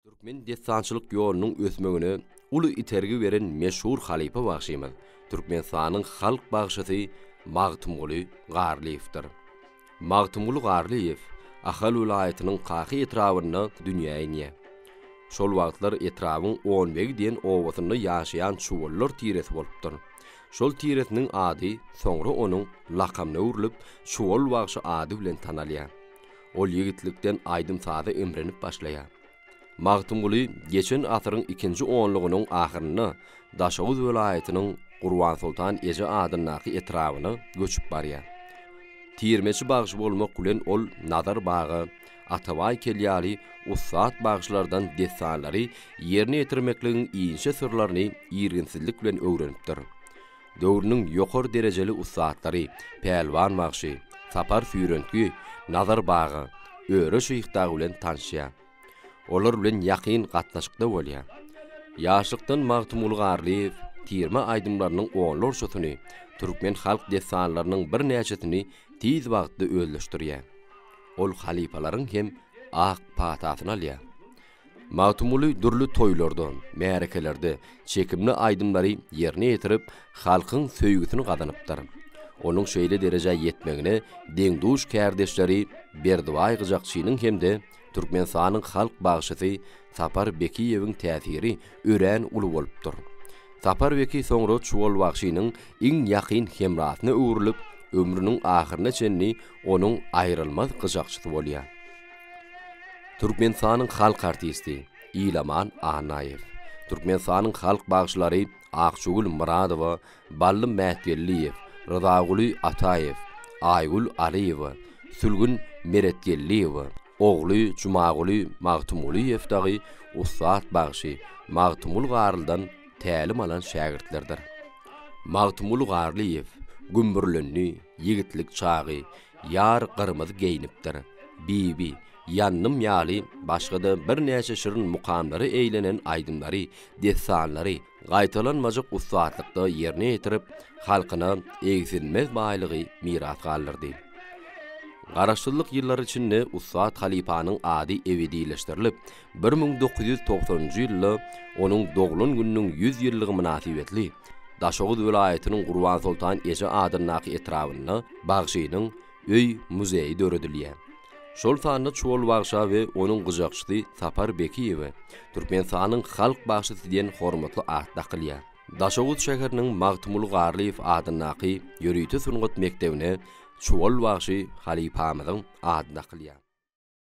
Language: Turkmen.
Türkmen dessançylyk ýolunyň ösmegine uly itergi beren meşhur halipa bagşymyz. Türkmenistanyň halk bagşysy Magtymguly Garlyewdir. Magtymguly Garlyew Ahal vilayatynyň Qahy etrawyna dünýäge ine. Şol wagtlar etrawyň 15 diýen owasyny ýaşaýan çuwallar tiresi bolupdyr. Şol tiresiniň ady soňra onuň lakamyna urulyp çuwal bagşy ady bilen tanalýar. Ol ýigitlikden aýdym sady emrenip başlaýar. Magtymguly geçen asyryň 2-nji onlugynyň ahyryna Daşawuz vilayatynyň Gurban Sultan Eje adynaky etrawyna göçüp barýar. Tirmeci bagşy bolmak bilen ol Nazar bagy, Atabay kelýäli ussat bagşylardan dessanlary ýerine ýetirmekligiň iňçe sırlaryny ýerginsizlik bilen öwrenipdir. Döwrüniň ýokary derejeli ussatlary Pelwan bagşy, Sapar Süýrentgi, Nazar bagy, Öre şeýhdagy bilen tanışýar. Olar bilen ýakyn gatnaşykda bolýar. Ýaşlykdan Magtymguly Garlyew tirme aýdymlarynyň onlar şotuny, türkmen halk dessanlarynyň bir näçesini tiz wagtda özleşdirýär. Ol halipalaryň hem ak patasyny alýar. Magtymguly durly toýlardan, märekelerde çekimli aýdymlary ýerine ýetirip halkyň söýgüsini gazanypdyr. Onuň şeýle dereje ýetmegine deňduş kärdeşleri Berdiway Gyjakçynyň hemde Türkmenistanyň halk bagşysy Sapar Bekiýewiň täsiri ören uly bolupdyr. Sapar Beki soňra çuwal bagşynyň iň ýakyn hemrasyna öwrülip ömrüniň ahyryna çenli onuň aýrylmaz gyjakçysy bolýar. Türkmenistanyň halk artisti Ilaman Anaýew, Türkmenistanyň halk bagşylary Akçugul Muradowa, Bally Mähdiýelliýew, Rydaguly Ataýew, Aýgul Aliýew, Sülgün Meretgelliýew, ogly Jumaguly Magtymgulyýew dagy ussat bagşy Magtymguly Garlydan tälim alan şägirtlerdir. Magtymguly Garlyew gümbürlenni, ýigitlik çagy, ýar gyrmyzy geýnipdir. Bibi, ýannym ýaly, başga da bir näçe şirin mukamlary eýlenen aýdymlary, dessanlary gaýtalanmajak ussatlykda ýerine ýetirip halkyna egsilmez baýlygy miras galdyrdy. Garaşdyrlyk ýyllar içinde ussat halipanyň ady ebedileşdirilip 1990-njy ýylda onuň doglan gününiň 100 ýyllygy münasibetli Daşawuz vilayatynyň Gurban Sultan Eje adynaky etrawyna bagşynyň öý muzeyi döredilýär. Şol sanda çuwal bagşa we onuň gyjakçysy Sapar Bekiýew Türkmenistanyň halk bagşysy diýen hormatly ad takylýar. Daşawuz şäheriniň Magtymguly Garlyew adynaky ýörüýte sungat mekdebine çuwal bagşy halipamyzyň adyna kylýar.